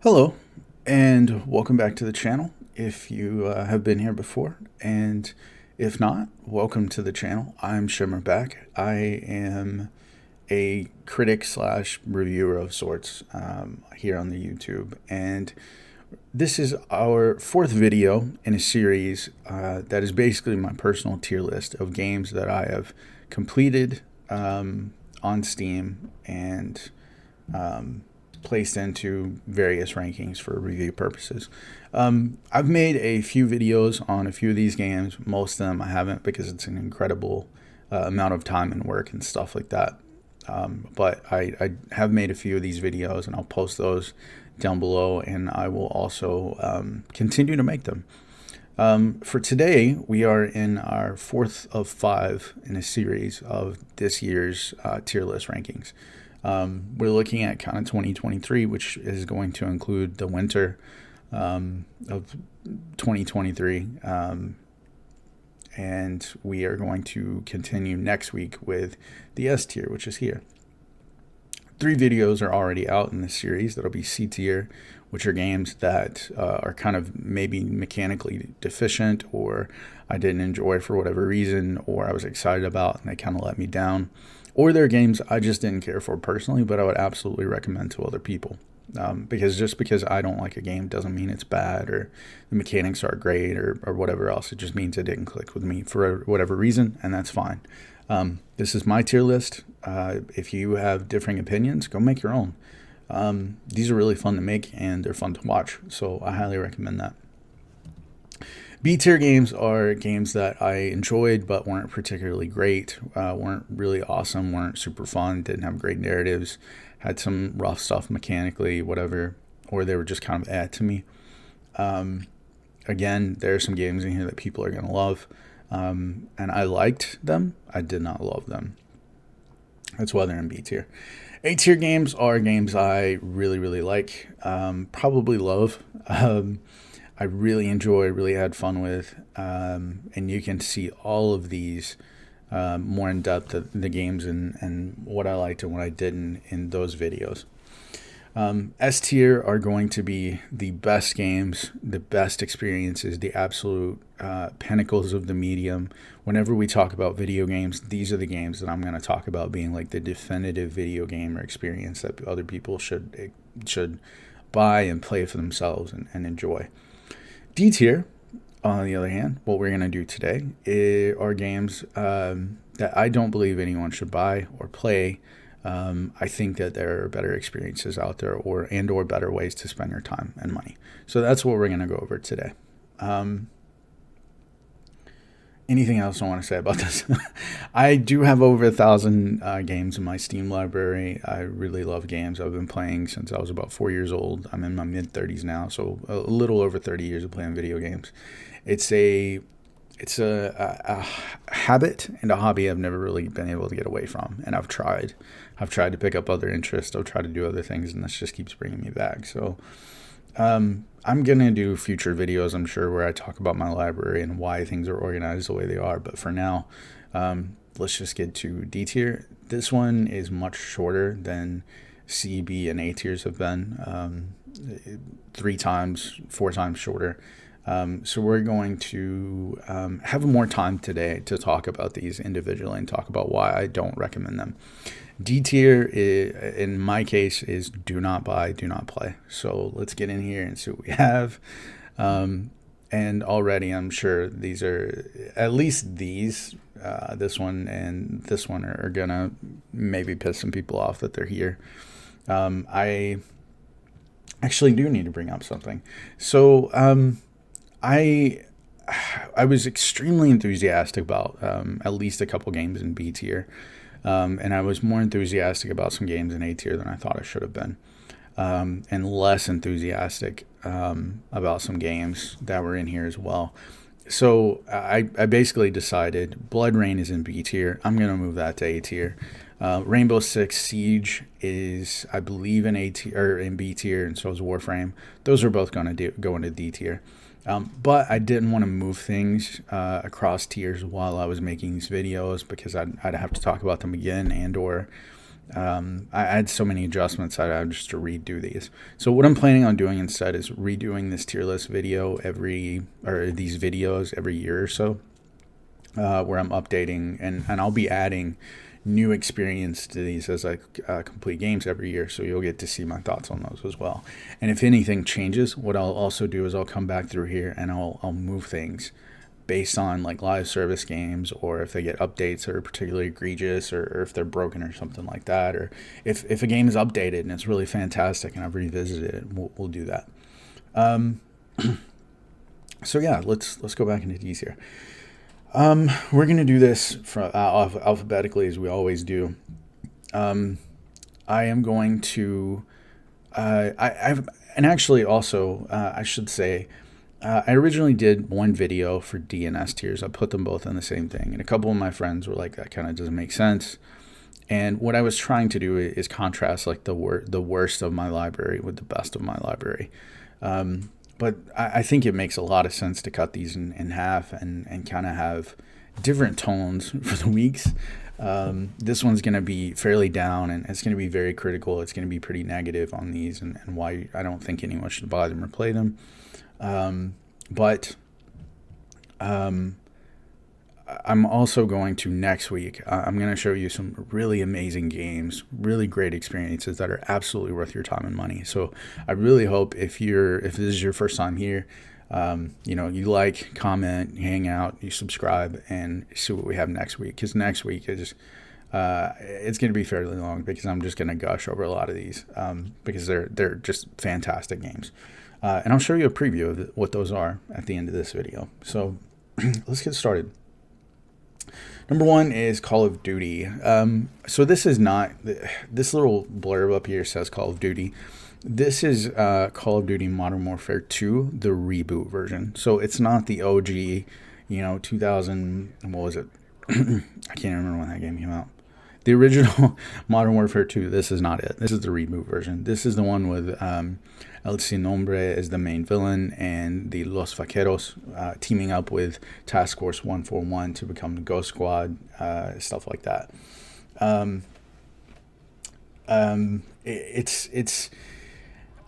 Hello, and welcome back to the channel if you have been here before, and if not, welcome to the channel. I'm Shimmer back. I am a critic slash reviewer of sorts here on the YouTube, and this is our fourth video in a series that is basically my personal tier list of games that I have completed on Steam and placed into various rankings for review purposes. I've made a few videos on a few of these games. Most of them I haven't because it's an incredible amount of time and work and stuff like that. But I have made a few of these videos, and I'll post those down below, and I will also continue to make them. For today, we are in our fourth of 5 in a series of this year's tier list rankings. We're looking at kind of 2023, which is going to include the winter of 2023. And we are going to continue next week with the S tier, which is here. 3 videos are already out in this series. That'll be C tier, which are games that are kind of maybe mechanically deficient, or I didn't enjoy for whatever reason, or I was excited about and they kind of let me down. Or they're games I just didn't care for personally, but I would absolutely recommend to other people. Because just because I don't like a game doesn't mean it's bad or the mechanics are great or whatever else. It just means it didn't click with me for whatever reason, and that's fine. This is my tier list. If you have differing opinions, go make your own. These are really fun to make and they're fun to watch, so I highly recommend that. B tier games are games that I enjoyed but weren't particularly great, weren't really awesome, weren't super fun, didn't have great narratives, had some rough stuff mechanically, whatever, or they were just kind of to me. Again, there are some games in here that people are going to love, and I liked them. I did not love them. That's why they're in B tier. A tier games are games I really, really like, probably love. I really enjoy, really had fun with, and you can see all of these more in depth, the games and what I liked and what I didn't in those videos. S tier are going to be the best games, the best experiences, the absolute pinnacles of the medium. Whenever we talk about video games, these are the games that I'm going to talk about being like the definitive video game or experience that other people should buy and play for themselves and enjoy. D tier, on the other hand, what we're going to do today are games that I don't believe anyone should buy or play. I think that there are better experiences out there or better ways to spend your time and money. So that's what we're going to go over today. Anything else I want to say about this? I do have over 1,000 games in my Steam library. I really love games. I've been playing since I was about 4 years old. I'm in my mid-30s now, so a little over 30 years of playing video games. It's a habit and a hobby I've never really been able to get away from, and I've tried to pick up other interests. I've tried to do other things, and this just keeps bringing me back. So I'm gonna do future videos, I'm sure, where I talk about my library and why things are organized the way they are, but for now, let's just get to D tier. This one is much shorter than C, B, and A tiers have been, 3 times, 4 times shorter. So we're going to have more time today to talk about these individually and talk about why I don't recommend them. D tier, in my case, is do not buy, do not play. So let's get in here and see what we have. And already I'm sure these are, at least these, this one and this one are going to maybe piss some people off that they're here. I actually do need to bring up something. So I was extremely enthusiastic about at least a couple games in B tier, and I was more enthusiastic about some games in A tier than I thought I should have been, and less enthusiastic about some games that were in here as well. So I basically decided Blood Rain is in B tier. I'm going to move that to A tier. Rainbow Six Siege is, I believe, in A tier or in B tier, and so is Warframe. Those are both going to go into D tier. But I didn't want to move things across tiers while I was making these videos because I'd have to talk about them again and or I had so many adjustments I had just to redo these. So what I'm planning on doing instead is redoing this tier list video these videos every year or so, where I'm updating and I'll be adding new experience to these as I complete games every year. So you'll get to see my thoughts on those as well. And if anything changes, what I'll also do is I'll come back through here and I'll move things based on like live service games, or if they get updates that are particularly egregious, or if they're broken or something like that, or if a game is updated and it's really fantastic and I've revisited it, we'll do that. So yeah, let's go back into these here. We're gonna do this from alphabetically as we always do. I am going to I should say, I originally did one video for D and S tiers. I put them both in the same thing, and a couple of my friends were like, that kind of doesn't make sense. And what I was trying to do is contrast like the worst of my library with the best of my library. But I think it makes a lot of sense to cut these in half and kind of have different tones for the weeks. This one's going to be fairly down, and it's going to be very critical. It's going to be pretty negative on these, and why I don't think anyone should buy them or play them. But I'm also going to next week, I'm going to show you some really amazing games, really great experiences that are absolutely worth your time and money. So I really hope if this is your first time here, you like, comment, hang out, you subscribe, and see what we have next week. Because next week is it's going to be fairly long, because I'm just going to gush over a lot of these, because they're just fantastic games. And I'll show you a preview of what those are at the end of this video. So let's get started. Number one is Call of Duty. So this is not, this little blurb up here says Call of Duty. This is Call of Duty Modern Warfare 2, the reboot version. So it's not the OG, 2000, what was it? I can't remember when that game came out. The original Modern Warfare 2, this is not it. This is the reboot version. This is the one with El Sin Nombre as the main villain, and the Los Vaqueros teaming up with Task Force 141 to become the Ghost Squad, stuff like that.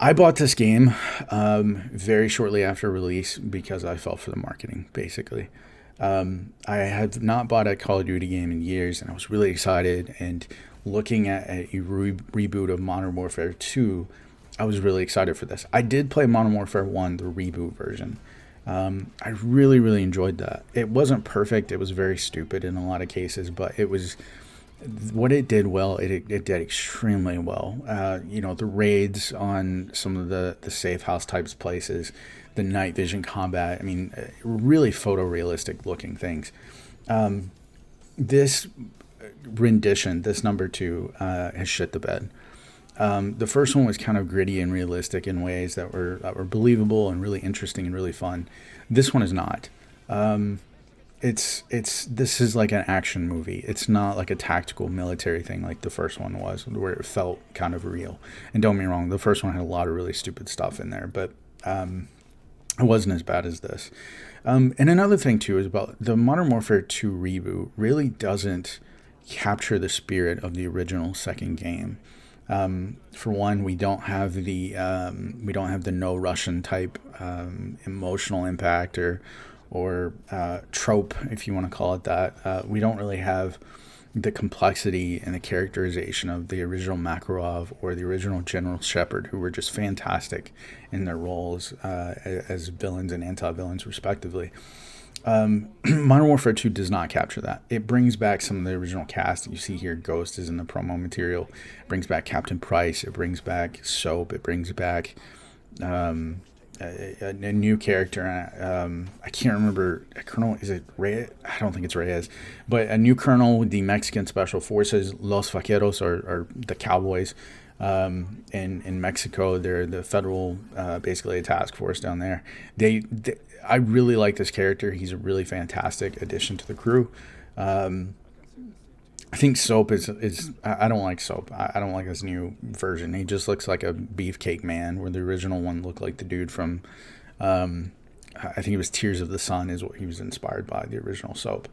I bought this game very shortly after release because I fell for the marketing, basically. I have not bought a Call of Duty game in years, and I was really excited. And looking at a reboot of Modern Warfare 2, I was really excited for this. I did play Modern Warfare 1, the reboot version. I really, really enjoyed that. It wasn't perfect. It was very stupid in a lot of cases, but it was what it did well. It did extremely well. The raids on some of the safe house types places, the night vision combat. I mean, really photorealistic looking things. This rendition, this number 2, has shit the bed. The first one was kind of gritty and realistic in ways that were believable and really interesting and really fun. This one is not. This is like an action movie. It's not like a tactical military thing like the first one was, where it felt kind of real. And don't get me wrong, the first one had a lot of really stupid stuff in there, but it wasn't as bad as this. And another thing too is about the Modern Warfare 2 reboot really doesn't capture the spirit of the original second game. For one, we don't have the no Russian type emotional impact or trope, if you want to call it that. We don't really have the complexity and the characterization of the original Makarov or the original General Shepard, who were just fantastic in their roles as villains and anti-villains, respectively. Modern Warfare 2 does not capture that. It brings back some of the original cast. You see here, Ghost is in the promo material. It brings back Captain Price. It brings back Soap. It brings back a new character. I can't remember. A colonel, is it Reyes? I don't think it's Reyes. But a new colonel with the Mexican Special Forces. Los Vaqueros are the cowboys. In Mexico, they're the federal, basically a task force down there. I really like this character. He's a really fantastic addition to the crew. I think Soap is I don't like Soap. I don't like this new version. He just looks like a beefcake man, where the original one looked like the dude from, I think it was Tears of the Sun is what he was inspired by, the original Soap.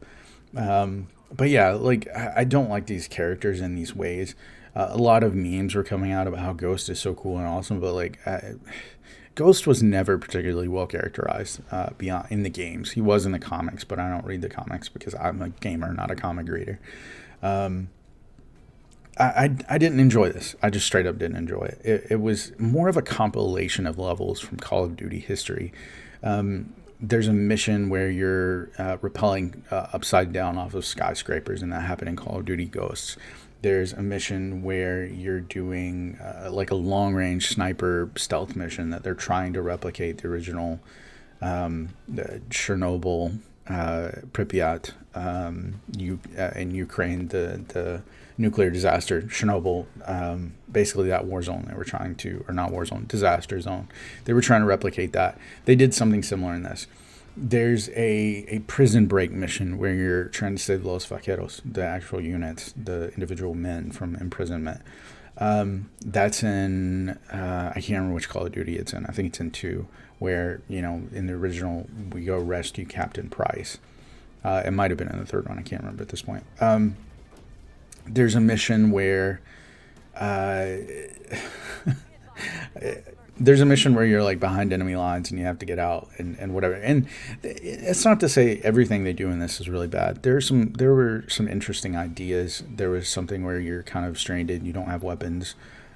But yeah, like I don't like these characters in these ways. A lot of memes were coming out about how Ghost is so cool and awesome, but like Ghost was never particularly well characterized beyond in the games. He was in the comics, but I don't read the comics because I'm a gamer, not a comic reader. I didn't enjoy this. I just straight up didn't enjoy it. It was more of a compilation of levels from Call of Duty history. There's a mission where you're rappelling upside down off of skyscrapers, and that happened in Call of Duty Ghosts. There's a mission where you're doing like a long-range sniper stealth mission that they're trying to replicate the original the Chernobyl, Pripyat, in Ukraine, the nuclear disaster, Chernobyl, basically that war zone they were trying to, or not war zone, disaster zone. They were trying to replicate that. They did something similar in this. There's a prison break mission where you're trying to save Los Vaqueros, the actual units, the individual men from imprisonment. That's in, I can't remember which Call of Duty it's in. I think it's in 2, where, you know, in the original, we go rescue Captain Price. It might have been in the 3rd one. I can't remember at this point. There's a mission where there's a mission where you're like behind enemy lines and you have to get out and whatever. And it's not to say everything they do in this is really bad. There were some interesting ideas. There was something where you're kind of stranded, you don't have weapons,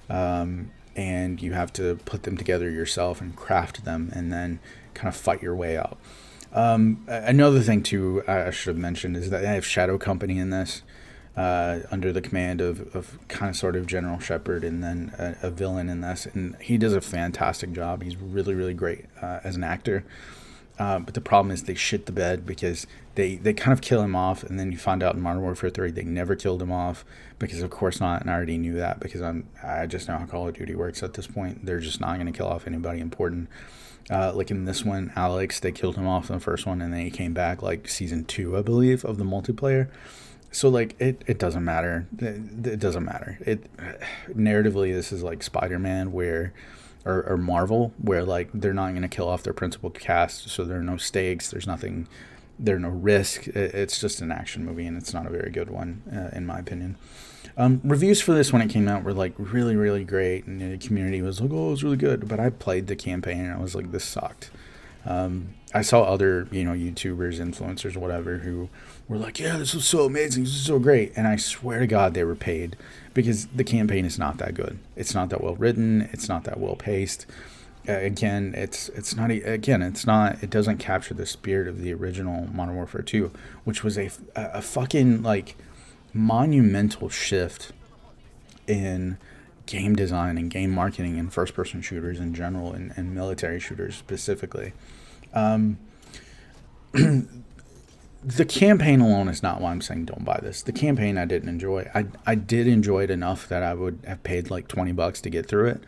and you have to put them together yourself and craft them and then kind of fight your way out. Another thing too I should have mentioned is that I have Shadow Company in this. Under the command of kind of sort of General Shepard, and then a villain in this, and he does a fantastic job. He's really, really great as an actor. But the problem is they shit the bed because they kind of kill him off, and then you find out in Modern Warfare 3 they never killed him off, because of course not, and I already knew that because I just know how Call of Duty works at this point. They're just not going to kill off anybody important. Like in this one, Alex, they killed him off in the first one, and then he came back like season 2, I believe, of the multiplayer. So, like, it doesn't matter. It doesn't matter. Narratively, this is like Spider-Man or Marvel, where, like, they're not going to kill off their principal cast, so there are no stakes, there's nothing, there's no risk. It's just an action movie, and it's not a very good one, in my opinion. Reviews for this when it came out were, like, really, really great, and the community was like, oh, it was really good, but I played the campaign, and I was like, this sucked. I saw other, YouTubers, influencers, whatever, who were like, yeah, this was so amazing, this is so great. And I swear to God they were paid, because the campaign is not that good. It's not that well written. It's not that well paced. It doesn't capture the spirit of the original Modern Warfare 2, which was a fucking, like, monumental shift in game design and game marketing and first-person shooters in general, and military shooters specifically. The campaign alone is not why I'm saying don't buy this. The campaign I didn't enjoy. I did enjoy it enough that I would have paid like $20 to get through it.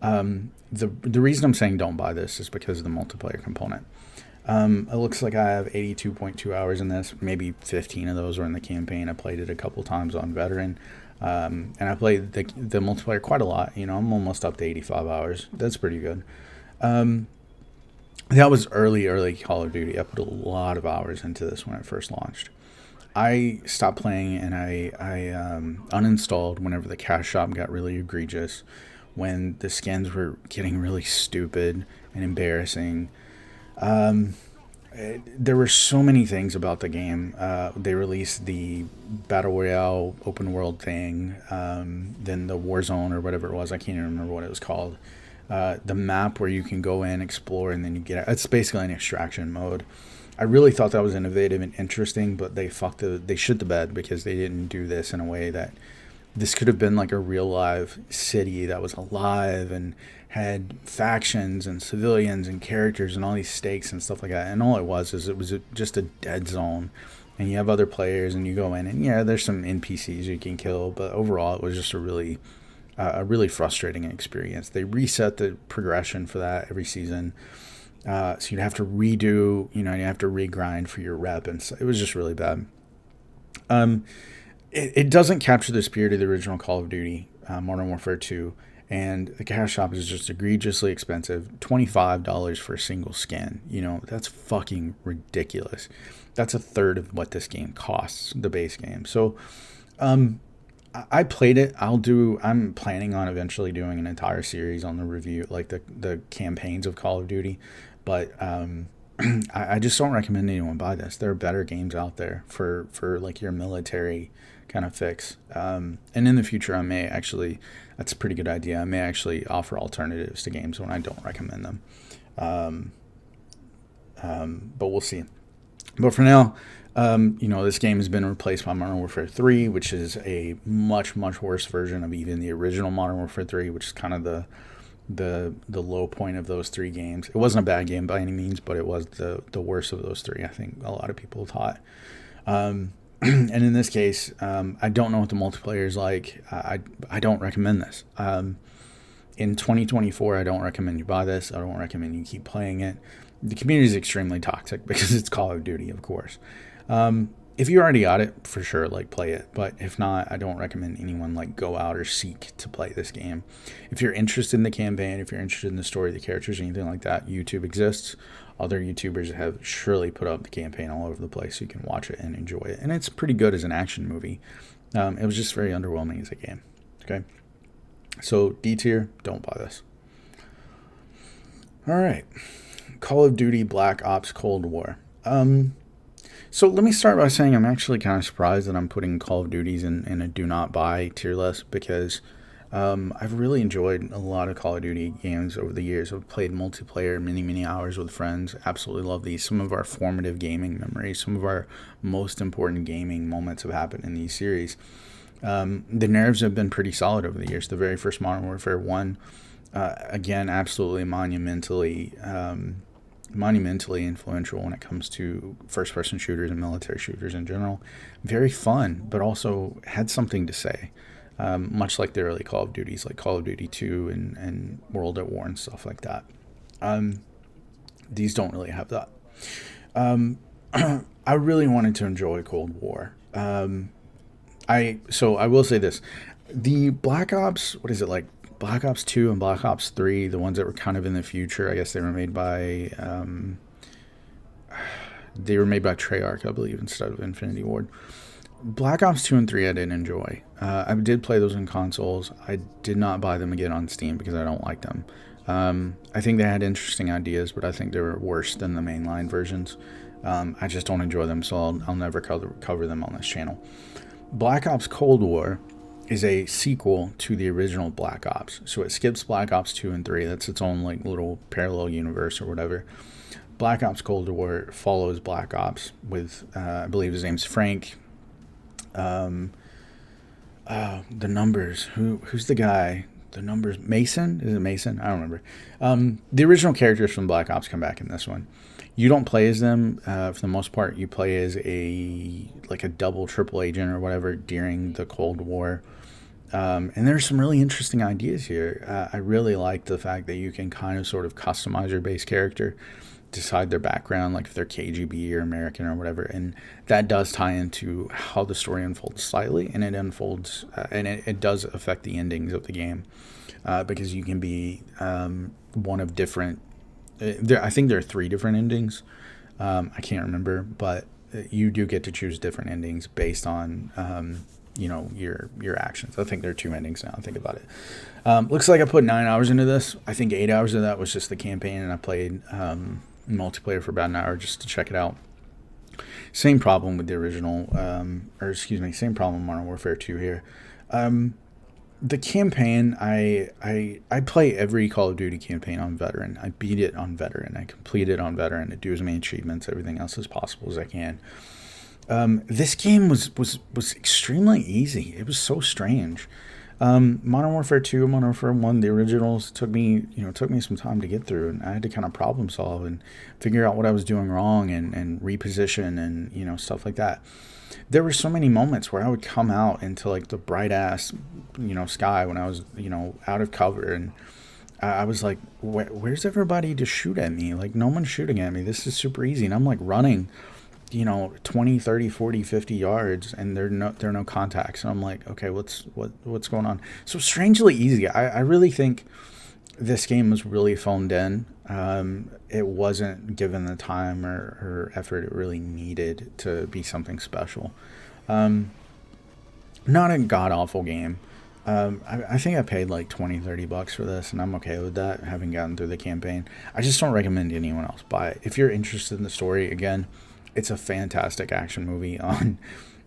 The reason I'm saying don't buy this is because of the multiplayer component. It looks like I have 82.2 hours in this. Maybe 15 of those were in the campaign. I played it a couple times on Veteran. And I played the multiplayer quite a lot. I'm almost up to 85 hours. That's pretty good. That was early Call of Duty. I put a lot of hours into this when it first launched. I stopped playing, and I uninstalled whenever the cash shop got really egregious, when the skins were getting really stupid and embarrassing. There were so many things about the game. They released the Battle Royale open world thing, then the Warzone or whatever it was. I can't even remember what it was called. The map where you can go in, explore, and then you get... It's basically an extraction mode. I really thought that was innovative and interesting, but they shit the bed because they didn't do this in a way that... This could have been like a real live city that was alive and had factions and civilians and characters and all these stakes and stuff like that. And all it was just a dead zone. And you have other players and you go in, and yeah, there's some NPCs you can kill, but overall it was just a really frustrating experience. They reset the progression for that every season. So you'd have to redo, you have to regrind for your rep, and so it was just really bad. It doesn't capture the spirit of the original Call of Duty, Modern Warfare 2. and the cash shop is just egregiously expensive. $25 for a single skin. You know, that's fucking ridiculous. That's a third of what this game costs, the base game. So, I played it. I'm planning on eventually doing an entire series on the review, like the campaigns of Call of Duty. But I just don't recommend anyone buy this. There are better games out there for like your military kind of fix. And in the future, I may actually, that's a pretty good idea. I may actually offer alternatives to games when I don't recommend them. But we'll see. But for now, you know, this game has been replaced by Modern Warfare 3, which is a much, much worse version of even the original Modern Warfare 3, which is kind of the low point of those three games. It wasn't a bad game by any means, but it was the worst of those three, I think a lot of people thought. And in this case, I don't know what the multiplayer is like. I don't recommend this. In 2024, I don't recommend you buy this. I don't recommend you keep playing it. The community is extremely toxic because it's Call of Duty, of course. If you already got it, for sure, like, play it. But if not, I don't recommend anyone, like, go out or seek to play this game. If you're interested in the campaign, if you're interested in the story, the characters, or anything like that, YouTube exists. Other YouTubers have surely put up the campaign all over the place so you can watch it and enjoy it. And it's pretty good as an action movie. It was just very underwhelming as a game. Okay? So, D tier, don't buy this. All right. Call of Duty Black Ops Cold War. So let me start by saying I'm actually kind of surprised that I'm putting Call of Duties in a do not buy tier list, because I've really enjoyed a lot of Call of Duty games over the years. I've played multiplayer many hours with friends. Absolutely love these. Some of our formative gaming memories, some of our most important gaming moments have happened in these series. The narratives have been pretty solid over the years. The very first Modern Warfare 1, again, absolutely monumentally influential when it comes to first-person shooters and military shooters in general. Very fun, but also had something to say, much like the early Call of Duties, like Call of Duty 2 and World at War and stuff like that. These don't really have that. I really wanted to enjoy Cold War. I will say this. The Black Ops, what is it, like Black Ops 2 and Black Ops 3, the ones that were kind of in the future, I guess they were made by Treyarch, I believe, instead of Infinity Ward. Black Ops 2 and 3 I didn't enjoy. I did play those in consoles. I did not buy them again on Steam because I don't like them. I think they had interesting ideas, but I think they were worse than the mainline versions. I just don't enjoy them, so I'll never cover them on this channel. Black Ops Cold War is a sequel to the original Black Ops. So it skips Black Ops 2 and 3. That's its own like little parallel universe or whatever. Black Ops Cold War follows Black Ops with, I believe his name's Frank. The numbers. Who's the guy? The numbers. Mason? Is it Mason? I don't remember. The original characters from Black Ops come back in this one. You don't play as them for the most part. You play as a double triple agent or whatever during the Cold War. And there's some really interesting ideas here. I really like the fact that you can kind of sort of customize your base character, decide their background, like if they're KGB or American or whatever. And that does tie into how the story unfolds slightly, and it unfolds, and it does affect the endings of the game, because you can be one of different. I think there are 3 different endings. I can't remember, but you do get to choose different endings based on your actions. I think there are 2 endings now I think about it. Looks like I put 9 hours into this. I think 8 hours of that was just the campaign, and I played multiplayer for about an hour just to check it out. Same problem with the original, same problem with Modern Warfare 2 here. The campaign, I play every Call of Duty campaign on Veteran. I beat it on Veteran. I complete it on Veteran. I do as many achievements, everything else as possible as I can. This game was extremely easy. It was so strange. Modern Warfare 2, Modern Warfare 1, the originals took me some time to get through, and I had to kind of problem solve and figure out what I was doing wrong and reposition and stuff like that. There were so many moments where I would come out into like the bright ass sky when I was out of cover, and I was like, where's everybody to shoot at me? Like, no one's shooting at me. This is super easy, and I'm like running 20, 30, 40, 50 yards, and there are no contacts. And I'm like, okay, what's going on? So strangely easy. I really think this game was really phoned in. It wasn't given the time or effort it really needed to be something special. Not a god-awful game. I think I paid like 20, 30 bucks for this, and I'm okay with that, having gotten through the campaign. I just don't recommend anyone else buy it. If you're interested in the story, again, it's a fantastic action movie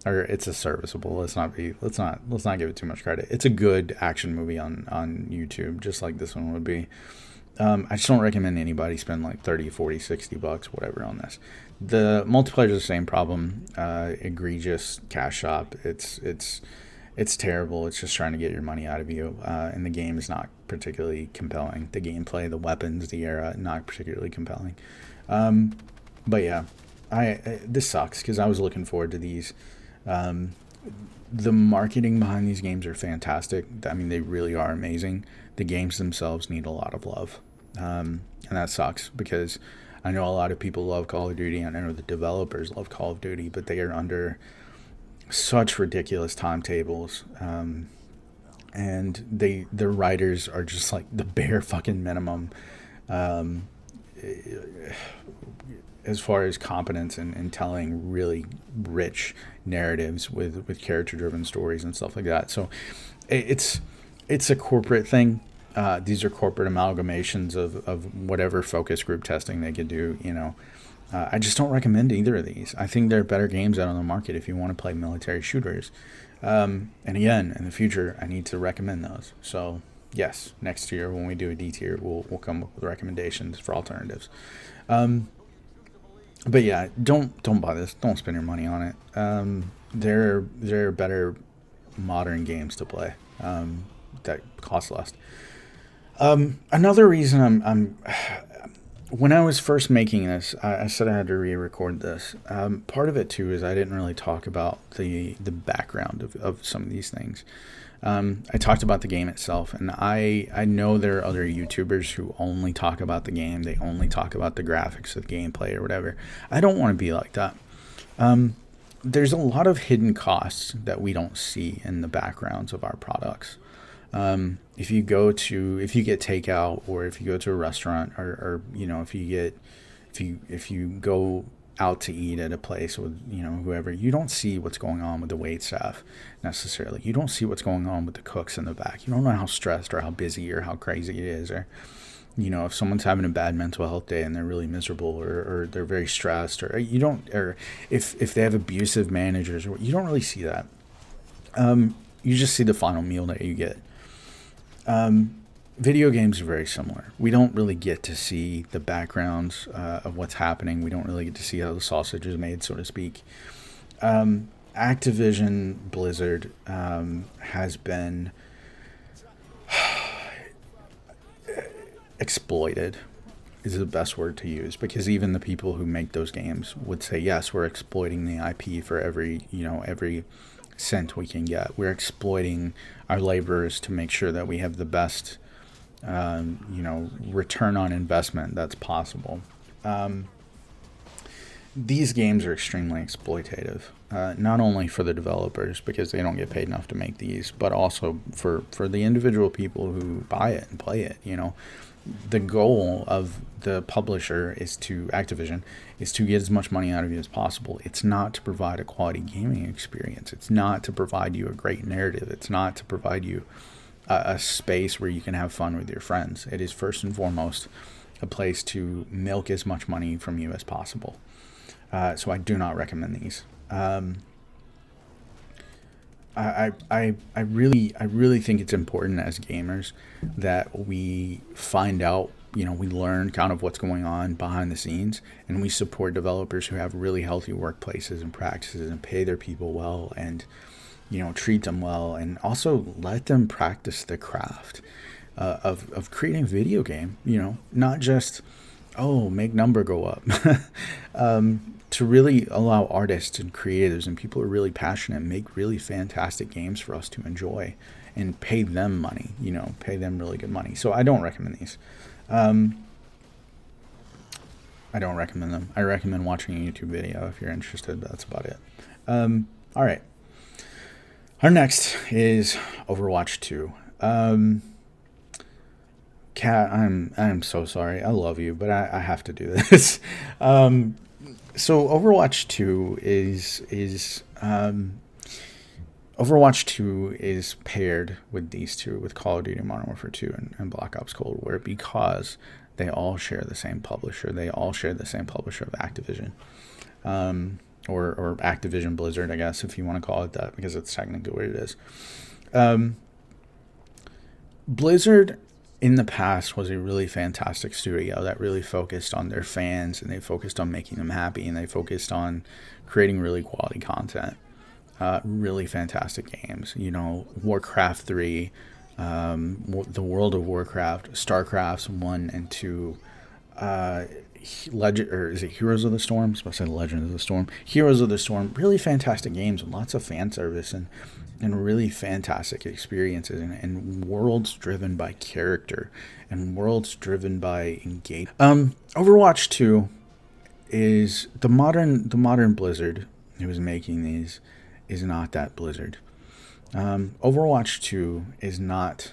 or it's a serviceable. Let's not give it too much credit. It's a good action movie on YouTube, just like this one would be. I just don't recommend anybody spend like 30, 40, 60 bucks, whatever, on this. The multiplayer is the same problem. Egregious cash shop. It's terrible. It's just trying to get your money out of you. And the game is not particularly compelling. The gameplay, the weapons, the era, not particularly compelling. But yeah, this sucks because I was looking forward to these. The marketing behind these games are fantastic. I mean, they really are amazing. The games themselves need a lot of love. And that sucks because I know a lot of people love Call of Duty. I know the developers love Call of Duty, but they are under such ridiculous timetables. And the writers are just like the bare fucking minimum. As far as competence in telling really rich narratives with character-driven stories and stuff like that. So it's a corporate thing. These are corporate amalgamations of whatever focus group testing they could do, I just don't recommend either of these. I think there are better games out on the market if you want to play military shooters. And again, in the future, I need to recommend those. So yes, next year when we do a D tier, we'll come up with recommendations for alternatives. But yeah, don't buy this. Don't spend your money on it. There are better modern games to play that cost less. Another reason I'm when I was first making this, I said I had to re-record this. Part of it too is I didn't really talk about the background of some of these things. I talked about the game itself, and I know there are other YouTubers who only talk about the game. They only talk about the graphics, the gameplay, or whatever. I don't want to be like that. There's a lot of hidden costs that we don't see in the backgrounds of our products. If you get takeout, or if you go to a restaurant, or if you go out to eat at a place with whoever, you don't see what's going on with the wait staff necessarily. You don't see what's going on with the cooks in the back. You don't know how stressed or how busy or how crazy it is, or if someone's having a bad mental health day and they're really miserable, or they're very stressed, or if they have abusive managers, or you don't really see that. You just see the final meal that you get. Video games are very similar. We don't really get to see the backgrounds of what's happening. We don't really get to see how the sausage is made, so to speak. Activision Blizzard has been exploited, is the best word to use, because even the people who make those games would say, yes, we're exploiting the IP for every cent we can get. We're exploiting our laborers to make sure that we have the best return on investment that's possible. These games are extremely exploitative, not only for the developers because they don't get paid enough to make these, but also for the individual people who buy it and play it. The goal of the publisher Activision is to get as much money out of you as possible. It's not to provide a quality gaming experience. It's not to provide you a great narrative. It's not to provide you a space where you can have fun with your friends. It is first and foremost a place to milk as much money from you as possible. So I do not recommend these. I really think it's important as gamers that we find out, we learn kind of what's going on behind the scenes, and we support developers who have really healthy workplaces and practices and pay their people well and treat them well, and also let them practice the craft of creating a video game, not just, make number go up. To really allow artists and creators and people who are really passionate make really fantastic games for us to enjoy and pay them money, pay them really good money. So I don't recommend these. I don't recommend them. I recommend watching a YouTube video if you're interested, but that's about it. All right. Our next is Overwatch 2. Kat, I'm so sorry. I love you, but I have to do this. So Overwatch 2 Overwatch 2 is paired with these two, with Call of Duty Modern Warfare 2 and Black Ops Cold War, because they all share the same publisher. They all share the same publisher of Activision, or Activision Blizzard, I guess, if you want to call it that, because it's technically what it is. Blizzard in the past was a really fantastic studio that really focused on their fans, and they focused on making them happy, and they focused on creating really quality content. Really fantastic games, you know, Warcraft 3, the World of Warcraft, StarCrafts 1 and 2, Legend, or is it Heroes of the Storm? I was supposed to say Legend of the Storm. Heroes of the Storm, really fantastic games with lots of fan service and really fantastic experiences, and worlds driven by character and worlds driven by engagement. Overwatch 2 is the modern Blizzard who is making these is not that Blizzard. Overwatch 2 is not,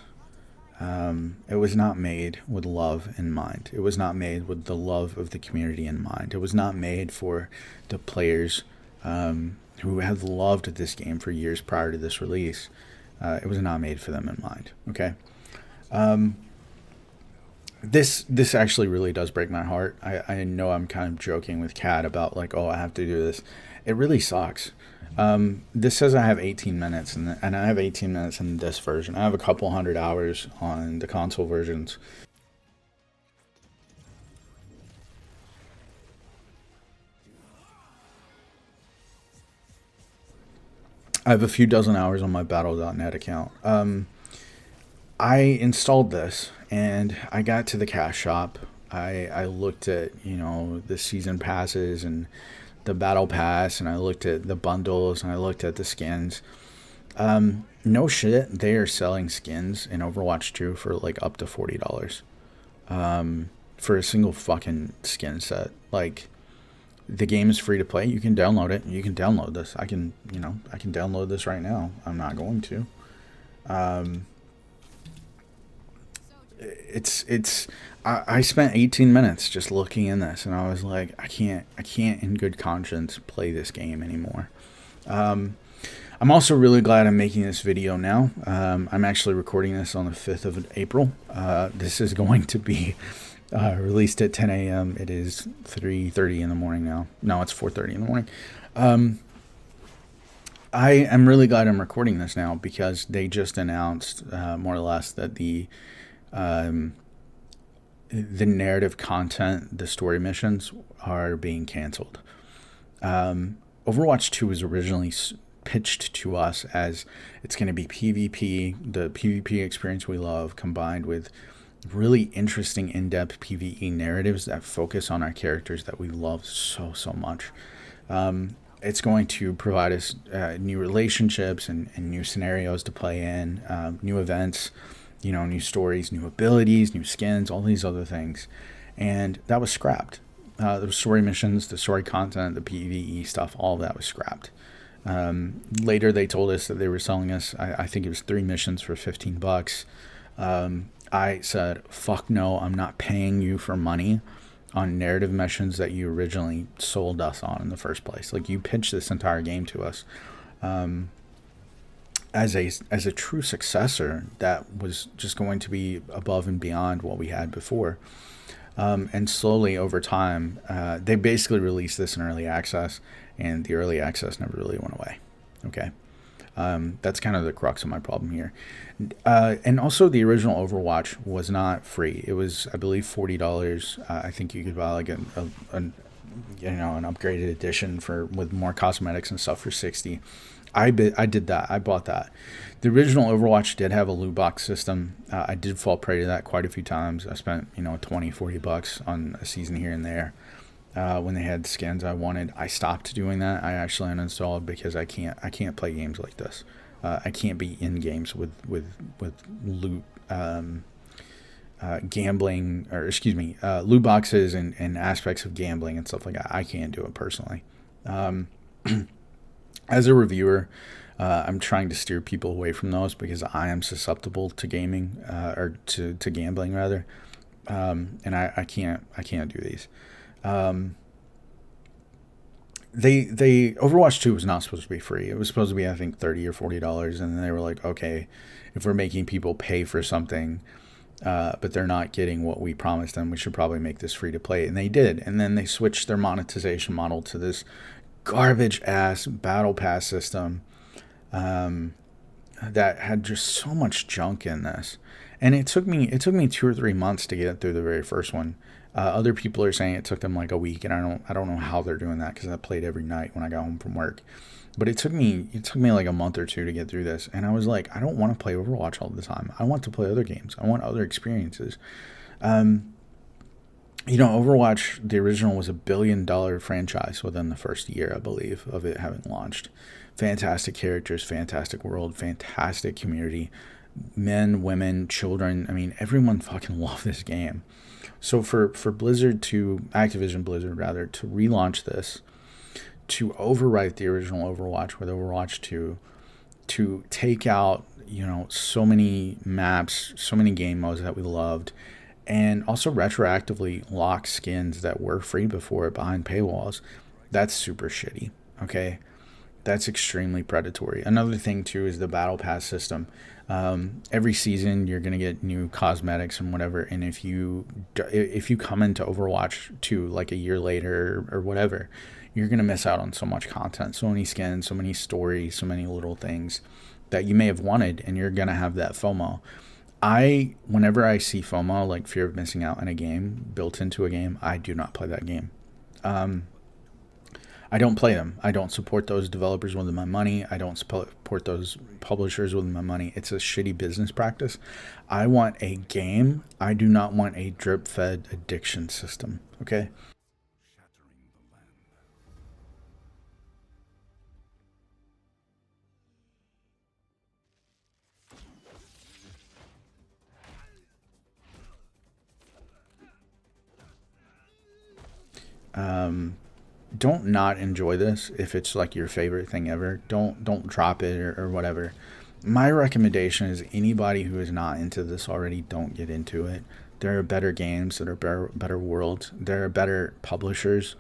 it was not made with love in mind. It was not made with the love of the community in mind. It was not made for the players who have loved this game for years prior to this release. It was not made for them in mind. Okay. This actually really does break my heart. I know I'm kind of joking with Kat about like, oh, I have to do this. It really sucks. This says I have 18 minutes, and I have 18 minutes in this version. I have a couple hundred hours on the console versions. I have a few dozen hours on my Battle.net account. I installed this, and I got to the cash shop. I looked at, you know, the season passes and the battle pass, and I looked at the bundles, and I looked at the skins. No shit, they are selling skins in Overwatch 2 for like up to $40 for a single fucking skin set. Like, the game is free to play. You can download it. You can download this. I can download this right now. I'm not going to. I spent 18 minutes just looking in this, and I was like, I can't in good conscience play this game anymore. I'm also really glad I'm making this video now. I'm actually recording this on the 5th of April. This is going to be released at 10 a.m. It is 3:30 in the morning now. No, it's 4:30 in the morning. I am really glad I'm recording this now, because they just announced, more or less, that the narrative content, the story missions, are being canceled. Overwatch 2 was originally pitched to us as it's going to be PvP, the PvP experience we love, combined with really interesting in-depth PvE narratives that focus on our characters that we love so much. It's going to provide us new relationships and new scenarios to play in, new events, you know, new stories, new abilities, new skins, all these other things. And that was scrapped. The story missions, the story content, the PvE stuff, all of that was scrapped. Later they told us that they were selling us, I think it was 3 missions for $15. I said, fuck no, I'm not paying you for money on narrative missions that you originally sold us on in the first place. Like, you pitched this entire game to us as a true successor that was just going to be above and beyond what we had before. And slowly over time, they basically released this in early access, and the early access never really went away. Okay. That's kind of the crux of my problem here. And also, the original Overwatch was not free. It was, I believe, $40. I think you could buy like an upgraded edition with more cosmetics and stuff for $60. I did that. I bought that. The original Overwatch did have a loot box system. I did fall prey to that quite a few times. I spent, $20-$40 on a season here and there. When they had skins I wanted, I stopped doing that. I actually uninstalled, because I can't play games like this. I can't be in games with loot gambling, or excuse me, loot boxes and aspects of gambling and stuff like that. I can't do it personally. As a reviewer, I'm trying to steer people away from those because I am susceptible to gaming, or to gambling rather. And I can't do these. They Overwatch 2 was not supposed to be free. It was supposed to be, I think, $30 or $40, and then they were like, okay, if we're making people pay for something, but they're not getting what we promised them, we should probably make this free to play. And they did. And then they switched their monetization model to this garbage ass battle pass system, that had just so much junk in this. And it took me 2 or 3 months to get through the very first one. Other people are saying it took them like a week, and I don't know how they're doing that because I played every night when I got home from work. But it took me like a month or two to get through this, and I was like, I don't want to play Overwatch all the time. I want to play other games. I want other experiences. Overwatch, the original, was $1 billion franchise within the first year, I believe, of it having launched. Fantastic characters, fantastic world, fantastic community. Men, women, children. I mean, everyone fucking loved this game. So for Activision Blizzard rather, to relaunch this, to overwrite the original Overwatch with Overwatch 2, to take out, so many maps, so many game modes that we loved, and also retroactively lock skins that were free before behind paywalls, that's super shitty, okay? That's extremely predatory. Another thing, too, is the Battle Pass system. Every season, you're going to get new cosmetics and whatever, and if you come into Overwatch 2 like a year later or whatever, you're going to miss out on so much content, so many skins, so many stories, so many little things that you may have wanted, and you're going to have that FOMO. Whenever I see FOMO, like fear of missing out in a game, built into a game, I do not play that game. I don't play them. I don't support those developers with my money. I don't support those publishers with my money. It's a shitty business practice. I want a game. I do not want a drip-fed addiction system, okay? Don't not enjoy this if it's like your favorite thing ever. Don't drop it or whatever. My recommendation is anybody who is not into this already, don't get into it. There are better games, that are better worlds. There are better publishers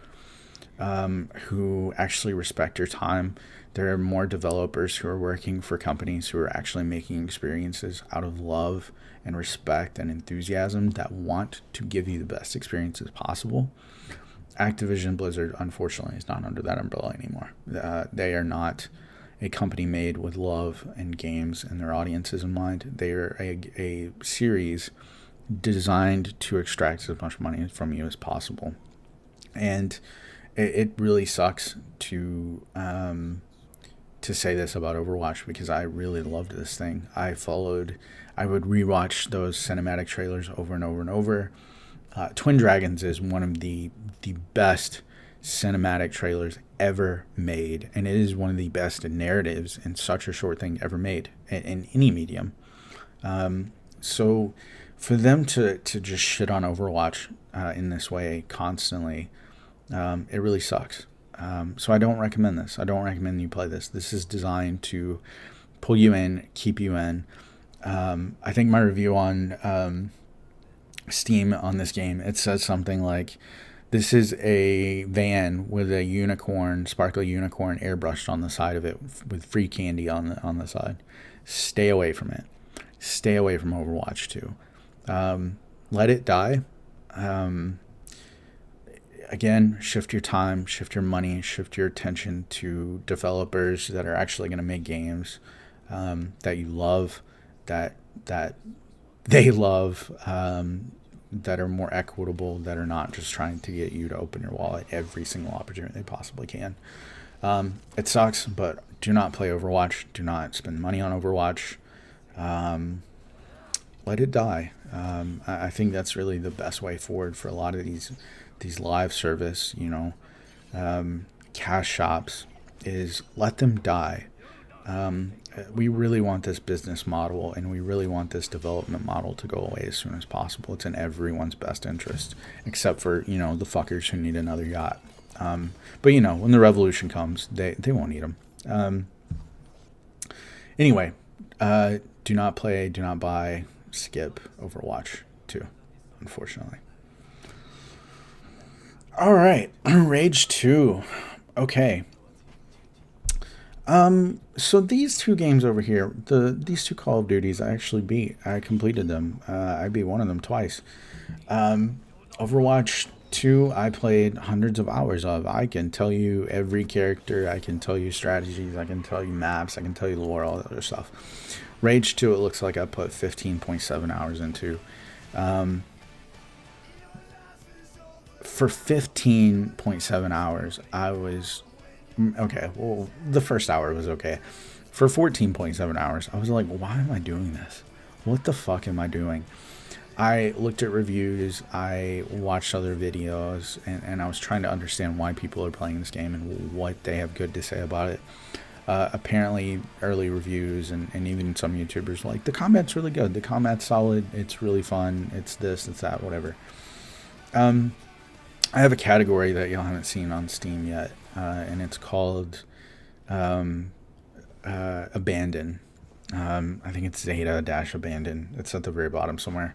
who actually respect your time. There are more developers who are working for companies who are actually making experiences out of love and respect and enthusiasm that want to give you the best experiences possible. Activision Blizzard, unfortunately, is not under that umbrella anymore. They are not a company made with love and games and their audiences in mind. They are a series designed to extract as much money from you as possible. And it really sucks to say this about Overwatch because I really loved this thing. I would rewatch those cinematic trailers over and over and over. Twin Dragons is one of the best cinematic trailers ever made, and it is one of the best narratives in such a short thing ever made in any medium. So for them to just shit on Overwatch in this way constantly, it really sucks. So I don't recommend this. I don't recommend you play this. This is designed to pull you in, keep you in. I think my review on Steam on this game, it says something like, this is a van with a unicorn, sparkly unicorn airbrushed on the side of it with free candy on the side. Stay away from it. Stay away from Overwatch 2. Let it die. Again, shift your time, shift your money, shift your attention to developers that are actually going to make games that you love, that they love, that are more equitable, that are not just trying to get you to open your wallet every single opportunity they possibly can. It sucks, but do not play Overwatch. Do not spend money on Overwatch. Let it die. I think that's really the best way forward for a lot of these live service, cash shops, is let them die. we really want this business model and we really want this development model to go away as soon as possible. It's in everyone's best interest, except for, you know, the fuckers who need another yacht. But, you know, when the revolution comes, they won't need them. Anyway, do not play, do not buy, skip Overwatch 2, unfortunately. All right, Rage 2. Okay. So these two games over here, these two Call of Duties, I actually beat. I completed them. I beat one of them twice. Overwatch 2, I played hundreds of hours of. I can tell you every character. I can tell you strategies. I can tell you maps. I can tell you lore, all that other stuff. Rage 2, it looks like I put 15.7 hours into. For 15.7 hours, I was... Okay, well, the first hour was okay. For 14.7 hours, I was like, why am I doing this? What the fuck am I doing? I looked at reviews, I watched other videos, and I was trying to understand why people are playing this game and what they have good to say about it. Apparently, early reviews and even some YouTubers were like, the combat's really good, the combat's solid, it's really fun, it's this, it's that, whatever. I have a category that y'all haven't seen on Steam yet. And it's called Abandon. I think it's Zeta-Abandon. It's at the very bottom somewhere.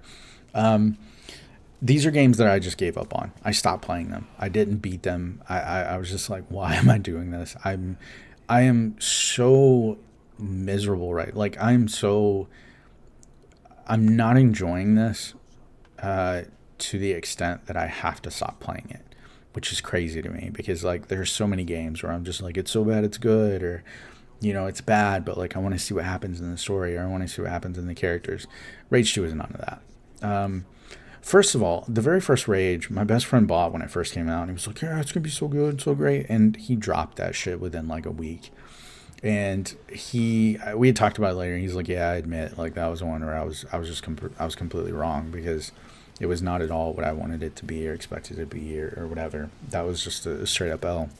These are games that I just gave up on. I stopped playing them. I didn't beat them. I was just like, why am I doing this? I am so miserable, right? Like, I'm not enjoying this to the extent that I have to stop playing it. Which is crazy to me because, like, there's so many games where I'm just like, it's so bad it's good, or, you know, it's bad, but, like, I want to see what happens in the story, or I want to see what happens in the characters. Rage 2 is none of that. First of all, the very first Rage, my best friend bought when it first came out, and he was like, yeah, it's going to be so good, so great, and he dropped that shit within, like, a week. And we had talked about it later, and he's like, yeah, I admit, like, that was one where I was completely wrong, because it was not at all what I wanted it to be or expected it to be or whatever. That was just a straight up L.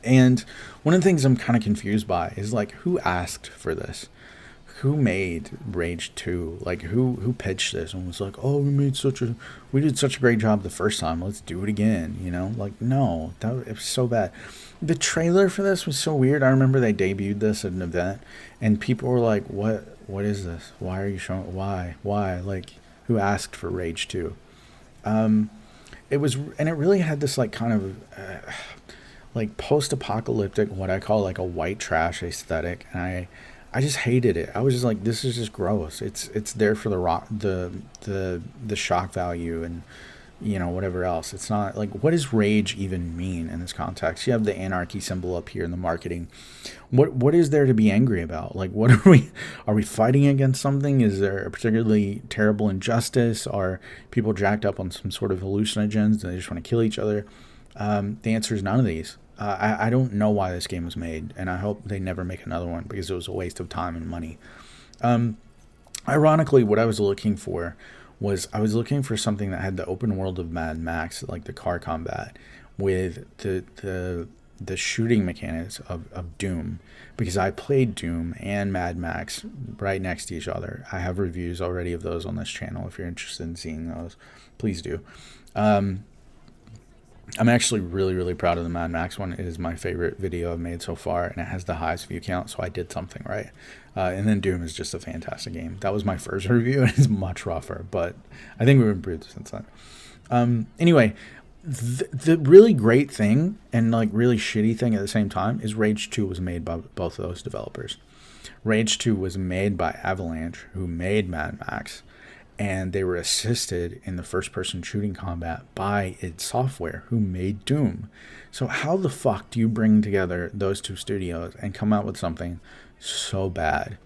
And one of the things I'm kind of confused by is, like, who asked for this? Who made Rage 2? Like, who pitched this and was like, oh, we did such a great job the first time, let's do it again, you know? Like, no, it was so bad. The trailer for this was so weird. I remember they debuted this at an event, and people were like, what is this? Why are you showing, why? Like, who asked for Rage 2? It really had this, like, kind of like post-apocalyptic, what I call, like, a white trash aesthetic, and I just hated it. I was just like, this is just gross. It's there for the shock value and, you know, whatever else. It's not like, what does rage even mean in this context? You have the anarchy symbol up here in the marketing. What is there to be angry about? Like, what are we fighting against something? Is there a particularly terrible injustice? Are people jacked up on some sort of hallucinogens and they just want to kill each other? The answer is none of these. I don't know why this game was made, and I hope they never make another one because it was a waste of time and money. Ironically, what I was looking for was something that had the open world of Mad Max, like the car combat, with the shooting mechanics of Doom, because I played Doom and Mad Max right next to each other. I have reviews already of those on this channel. If you're interested in seeing those, please do. I'm actually really, really proud of the Mad Max one. It is my favorite video I've made so far, and it has the highest view count, so I did something right. And then Doom is just a fantastic game. That was my first review, and it's much rougher, but I think we've improved since then. Anyway, the really great thing, and like really shitty thing at the same time, is Rage 2 was made by both of those developers. Rage 2 was made by Avalanche, who made Mad Max, and they were assisted in the first-person shooting combat by id Software, who made Doom. So how the fuck do you bring together those two studios and come out with something so bad?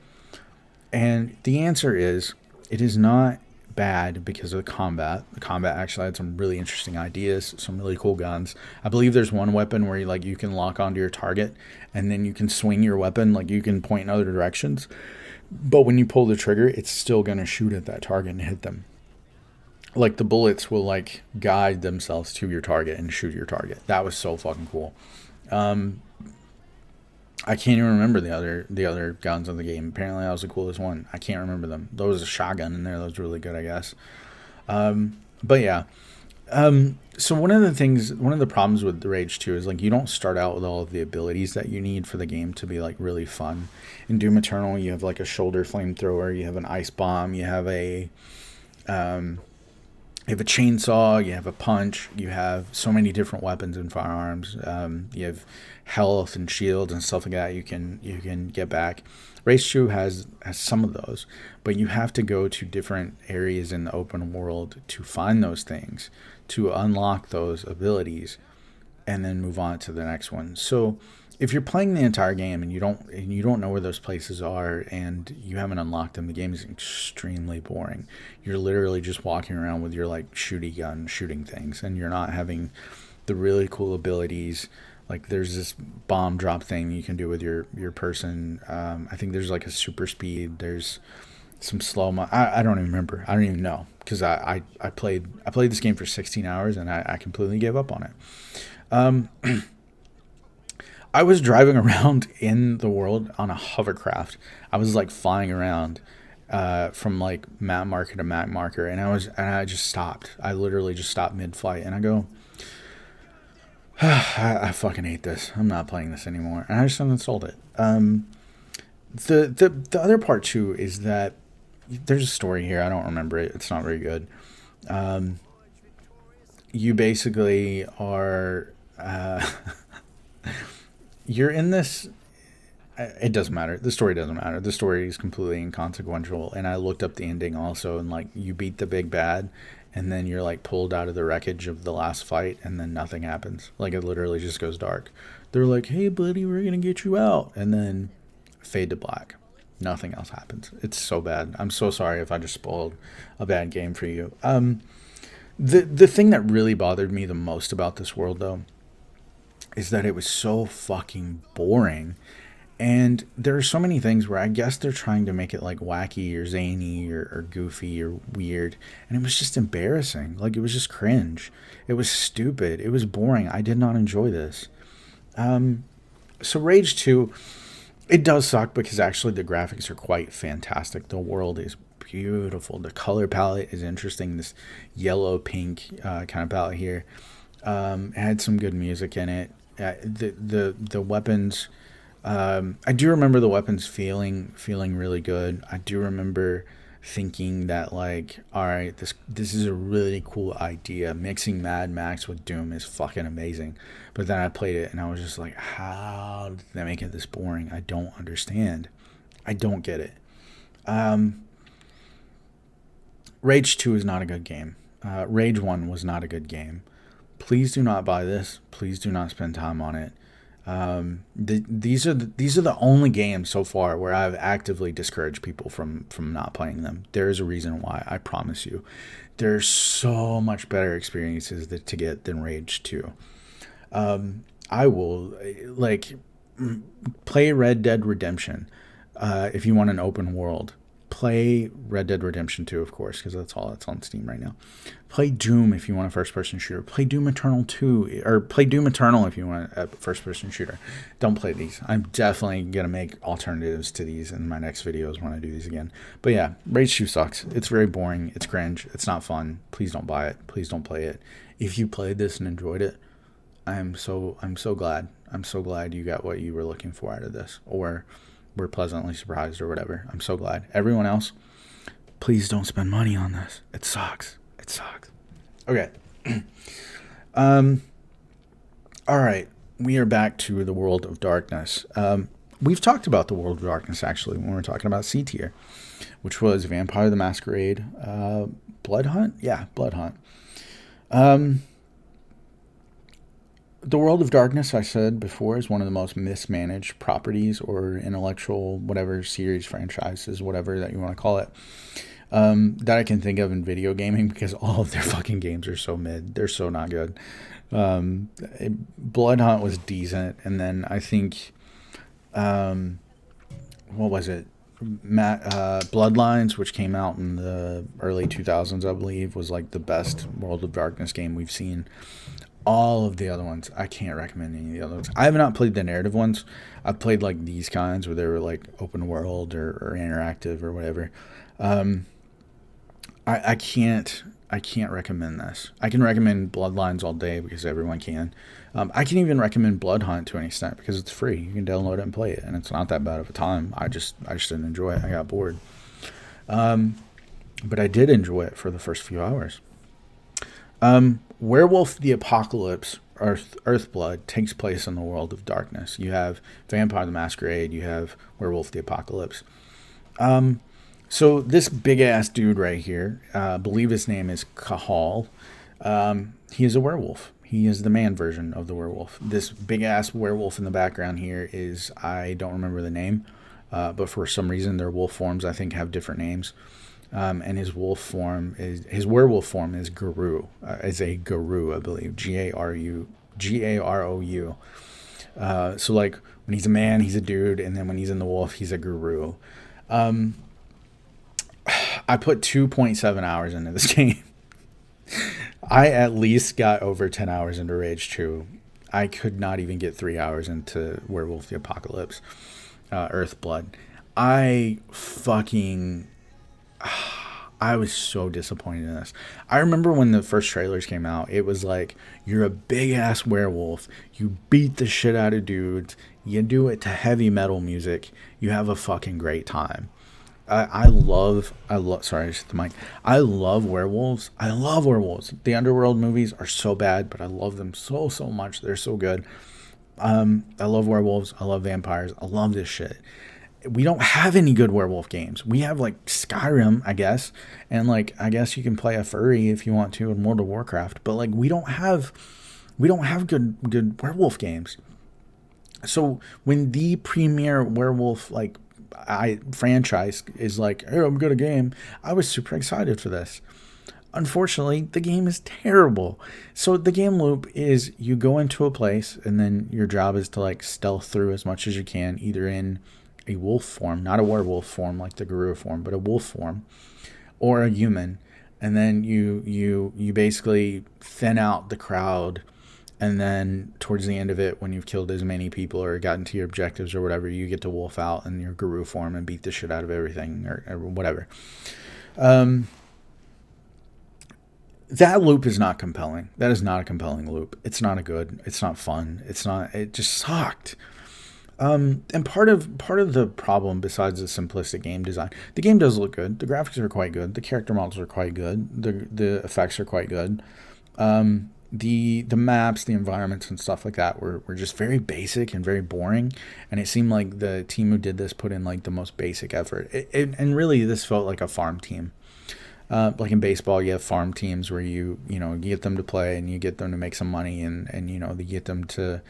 And the answer is, it is not bad because of the combat. The combat actually had some really interesting ideas, some really cool guns. I believe there's one weapon where you can lock onto your target, and then you can swing your weapon, like you can point in other directions. But when you pull the trigger, it's still going to shoot at that target and hit them. Like, the bullets will, like, guide themselves to your target and shoot your target. That was so fucking cool. I can't even remember the other guns in the game. Apparently, that was the coolest one. I can't remember them. There was a shotgun in there that was really good, I guess. But yeah. So one of the problems with the Rage 2 is like you don't start out with all of the abilities that you need for the game to be like really fun. In Doom Eternal, you have like a shoulder flamethrower, you have an ice bomb, you have a chainsaw, you have a punch, you have so many different weapons and firearms. You have health and shields and stuff like that you can get back. Race 2 has some of those, but you have to go to different areas in the open world to find those things, to unlock those abilities, and then move on to the next one. So if you're playing the entire game and you don't know where those places are and you haven't unlocked them, the game is extremely boring. You're literally just walking around with your like shooty gun shooting things, and you're not having the really cool abilities. Like there's this bomb drop thing you can do with your person. I think there's like a super speed. There's some slow mo. I don't even remember. I don't even know because I played this game for 16 hours and I completely gave up on it. I was driving around in the world on a hovercraft. I was like flying around from like map marker to map marker, and I just stopped. I literally just stopped mid-flight, and I go, I fucking hate this. I'm not playing this anymore, and I just uninstalled it. The other part too is that there's a story here. I don't remember it. It's not very good. You basically are. You're in this. It doesn't matter. The story doesn't matter. The story is completely inconsequential. And I looked up the ending also, and like you beat the big bad, and then you're like pulled out of the wreckage of the last fight, and then nothing happens. Like it literally just goes dark. They're like, "Hey, buddy, we're gonna get you out," and then fade to black. Nothing else happens. It's so bad. I'm so sorry if I just spoiled a bad game for you. The thing that really bothered me the most about this world, though, is that it was so fucking boring. And there are so many things where I guess they're trying to make it like wacky or zany or goofy or weird. And it was just embarrassing. Like it was just cringe. It was stupid. It was boring. I did not enjoy this. So Rage 2, it does suck because actually the graphics are quite fantastic. The world is beautiful. The color palette is interesting. This yellow pink kind of palette here. It had some good music in it. The weapons, I do remember the weapons feeling really good. I do remember thinking that like, all right, this is a really cool idea. Mixing Mad Max with Doom is fucking amazing. But then I played it and I was just like, how did they make it this boring? I don't understand. I don't get it. Rage 2 is not a good game. Rage 1 was not a good game. Please do not buy this. Please do not spend time on it. These are the only games so far where I've actively discouraged people from not playing them. There is a reason why. I promise you. There's so much better experiences to get than Rage 2. I will like play Red Dead Redemption if you want an open world. Play Red Dead Redemption 2, of course, because that's all that's on Steam right now. Play Doom if you want a first-person shooter. Play Doom Eternal 2, or play Doom Eternal if you want a first-person shooter. Don't play these. I'm definitely going to make alternatives to these in my next videos when I do these again. But yeah, Rage 2 sucks. It's very boring. It's cringe. It's not fun. Please don't buy it. Please don't play it. If you played this and enjoyed it, I'm so glad. I'm so glad you got what you were looking for out of this, or were pleasantly surprised, or whatever. I'm so glad. Everyone else, please don't spend money on this. It sucks. It sucks. Okay. All right. We are back to the World of Darkness. We've talked about the World of Darkness, actually, when we were talking about C tier, which was Vampire the Masquerade, Blood Hunt? Yeah, Blood Hunt. The World of Darkness, I said before, is one of the most mismanaged properties or intellectual whatever series, franchises, whatever that you want to call it, that I can think of in video gaming, because all of their fucking games are so mid. They're so not good. Blood Hunt was decent, and then I think, what was it? Bloodlines, which came out in the early 2000s, I believe, was like the best World of Darkness game we've seen. All of the other ones, I can't recommend any of the other ones. I have not played the narrative ones. I've played like these kinds where they were like open world or interactive or whatever. Um, I can't recommend this. I can recommend Bloodlines all day because everyone can. I can even recommend Blood Hunt to an extent because it's free. You can download it and play it, and it's not that bad of a time. I just didn't enjoy it. I got bored. But I did enjoy it for the first few hours. Werewolf the Apocalypse Earthblood takes place in the world of darkness. You have Vampire the Masquerade. You have Werewolf the Apocalypse. So this big ass dude right here, I believe his name is Kahal. He is a werewolf. He is the man version of the werewolf. This big ass werewolf in the background here is, I don't remember the name, but for some reason their wolf forms I think have different names. And his werewolf form is Guru, is a Guru, I believe, Garou. So like when he's a man, he's a dude, and then when he's in the wolf, he's a Guru. I put 2.7 hours into this game. I at least got over 10 hours into Rage 2. I could not even get 3 hours into Werewolf the Apocalypse, Earthblood. I was so disappointed in this. I remember when the first trailers came out, it was like, you're a big ass werewolf. You beat the shit out of dudes. You do it to heavy metal music. You have a fucking great time. Sorry, I just hit the mic. I love werewolves. I love werewolves. The Underworld movies are so bad, but I love them so much. They're so good. I love werewolves. I love vampires. I love this shit. We don't have any good werewolf games. We have like Skyrim, I guess, and like I guess you can play a furry if you want to in World of Warcraft, but like we don't have good werewolf games. So when the premier werewolf franchise is like, "Oh, I'm good at game," I was super excited for this. Unfortunately, the game is terrible. So the game loop is you go into a place and then your job is to like stealth through as much as you can, either in a wolf form, not a werewolf form like the Guru form, but a wolf form, or a human. And then you basically thin out the crowd, and then towards the end of it, when you've killed as many people or gotten to your objectives or whatever, you get to wolf out in your Guru form and beat the shit out of everything or whatever. That loop is not compelling. That is not a compelling loop. It's not it's not fun. It just sucked. And part of the problem, besides the simplistic game design, the game does look good. The graphics are quite good. The character models are quite good. The effects are quite good. The maps, the environments, and stuff like that were just very basic and very boring. And it seemed like the team who did this put in like the most basic effort. And really, this felt like a farm team. Like in baseball, you have farm teams where you get them to play and you get them to make some money and you get them to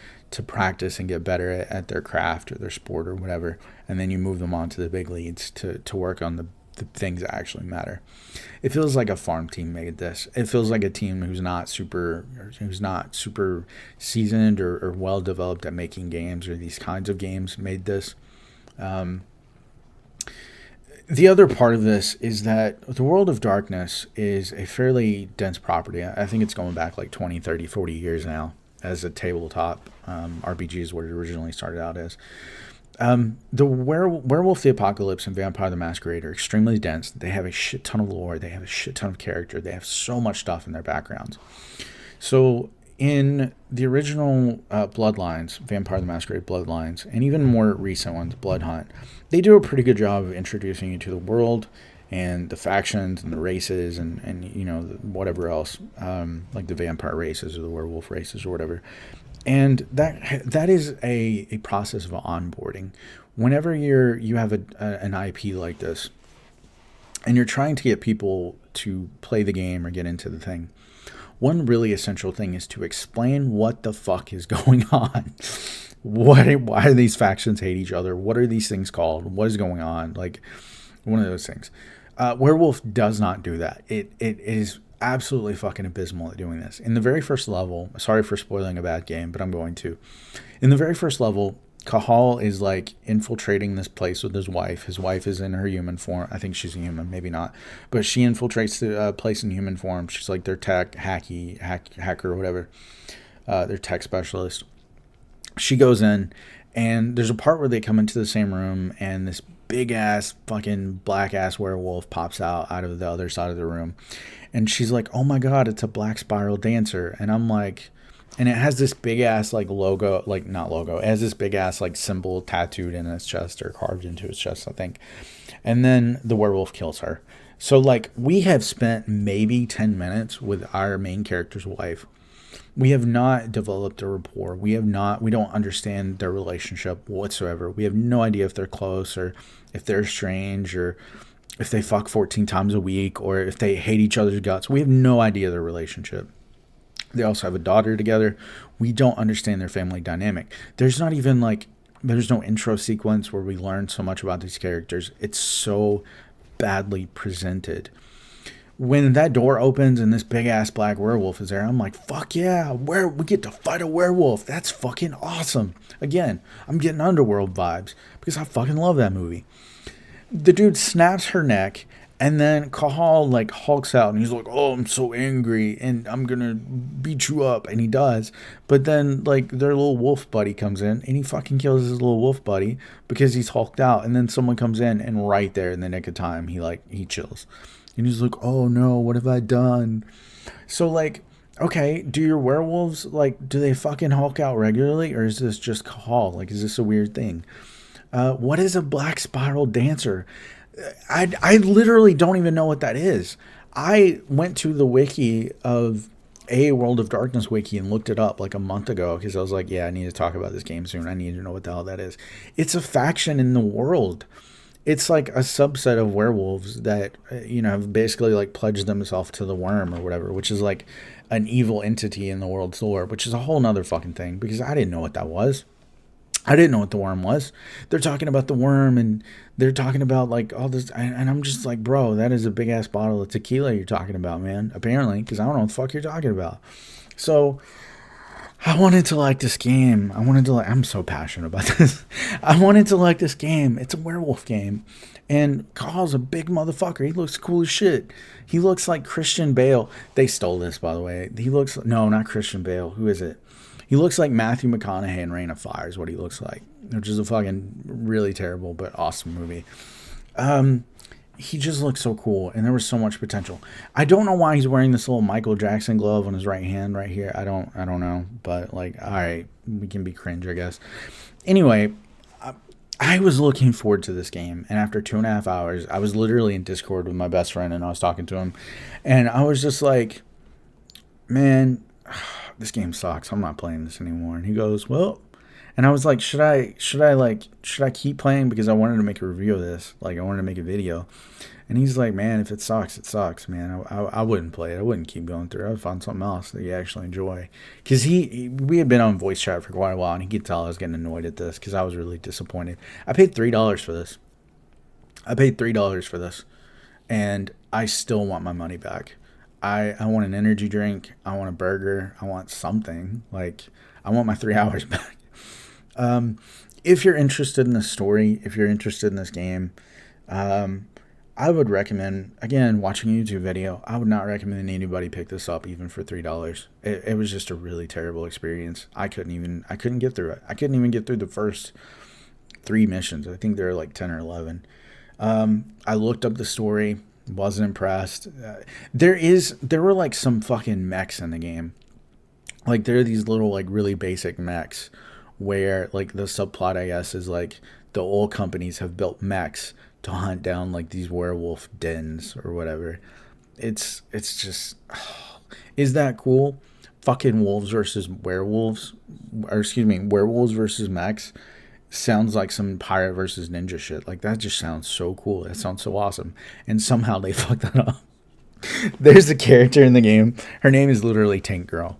practice and get better at their craft or their sport or whatever. And then you move them on to the big leagues to work on the things that actually matter. It feels like a farm team made this. It feels like a team who's not super seasoned or well developed at making games or these kinds of games made this. The other part of this is that the World of Darkness is a fairly dense property. I think it's going back like 20, 30, 40 years now as a tabletop RPG is what it originally started out as. The Werewolf the Apocalypse and Vampire the Masquerade are extremely dense. They have a shit ton of lore. They have a shit ton of character. They have so much stuff in their backgrounds. So in the original Bloodlines, Vampire the Masquerade Bloodlines, and even more recent ones, Blood Hunt, they do a pretty good job of introducing you to the world and the factions and the races and whatever else, like the vampire races or the werewolf races or whatever. And that is a process of onboarding. Whenever you have an IP like this, and you're trying to get people to play the game or get into the thing, one really essential thing is to explain what the fuck is going on. Why do these factions hate each other? What are these things called? What is going on? Like one of those things. Werewolf does not do that. It is absolutely fucking abysmal at doing this. In the very first level, sorry for spoiling a bad game, but I'm going to. In the very first level, Cahal is like infiltrating this place with his wife. His wife is in her human form. I think she's a human, maybe not, but she infiltrates the place in human form. She's like their hacker, whatever. Their tech specialist. She goes in, and there's a part where they come into the same room, and this big ass fucking black ass werewolf pops out of the other side of the room, and she's like, "Oh my god, it's a black spiral dancer," and I'm like. And it has this big ass like logo, like not logo. It has this big ass like symbol tattooed in its chest or carved into its chest, I think. And then the werewolf kills her. So like we have spent maybe 10 minutes with our main character's wife. We have not developed a rapport. We don't understand their relationship whatsoever. We have no idea if they're close or if they're strange or if they fuck 14 times a week or if they hate each other's guts. We have no idea their relationship. They also have a daughter together. We don't understand their family dynamic. There's no intro sequence where we learn so much about these characters. It's so badly presented. When that door opens and this big ass black werewolf is there, I'm like, fuck yeah, we get to fight a werewolf. That's fucking awesome. Again, I'm getting Underworld vibes because I fucking love that movie. The dude snaps her neck. And then Cahal like hulks out and he's like, "Oh, I'm so angry and I'm gonna beat you up," and he does. But then like their little wolf buddy comes in and he fucking kills his little wolf buddy because he's hulked out. And then someone comes in and right there in the nick of time he chills, and he's like, "Oh no, what have I done?" So like, okay, do your werewolves do they fucking hulk out regularly, or is this just Cahal? Like, is this a weird thing? What is a black spiral dancer? I literally don't even know what that is. I went to the wiki of a World of Darkness wiki and looked it up like a month ago because I was like, yeah, I need to talk about this game soon. I need to know what the hell that is. It's a faction in the world. It's like a subset of werewolves that, have basically like pledged themselves to the worm or whatever, which is like an evil entity in the world's lore, which is a whole nother fucking thing because I didn't know what that was. I didn't know what the worm was. They're talking about the worm and they're talking about like all this. And I'm just like, bro, that is a big ass bottle of tequila you're talking about, man. Apparently, because I don't know what the fuck you're talking about. So I wanted to like this game. I'm so passionate about this. I wanted to like this game. It's a werewolf game. And Carl's a big motherfucker. He looks cool as shit. He looks like Christian Bale. They stole this, by the way. No, not Christian Bale. Who is it? He looks like Matthew McConaughey in Reign of Fire is what he looks like, which is a fucking really terrible but awesome movie. He just looks so cool, and there was so much potential. I don't know why he's wearing this little Michael Jackson glove on his right hand right here. I don't know, but like, all right, we can be cringe, I guess. Anyway, I was looking forward to this game, and after 2.5 hours, I was literally in Discord with my best friend, and I was talking to him, and I was just like, man, this game sucks. I'm not playing this anymore. And he goes, well, and I was like, should I keep playing? Because I wanted to make a review of this. Like, I wanted to make a video. And he's like, man, if it sucks, it sucks, man. I wouldn't play it. I wouldn't keep going through it. I'd find something else that you actually enjoy. Because we had been on voice chat for quite a while, and he could tell I was getting annoyed at this because I was really disappointed. I paid $3 for this. And I still want my money back. I want an energy drink. I want a burger. I want something. Like, I want my 3 hours back. If you're interested in the story, if you're interested in this game, I would recommend, again, watching a YouTube video. I would not recommend anybody pick this up even for $3. It was just a really terrible experience. I couldn't get through it. I couldn't even get through the first 3 missions. I think there were like 10 or 11. I looked up the story. Wasn't impressed. There were like some fucking mechs in the game. Like, there are these little like really basic mechs where like the subplot, I guess, is like the oil companies have built mechs to hunt down like these werewolf dens or whatever. It's just, is that cool? Fucking wolves versus werewolves, or excuse me, werewolves versus mechs. Sounds like some pirate versus ninja shit. Like, that just sounds so cool. That sounds so awesome. And somehow they fucked that up. There's a character in the game. Her name is literally Tank Girl.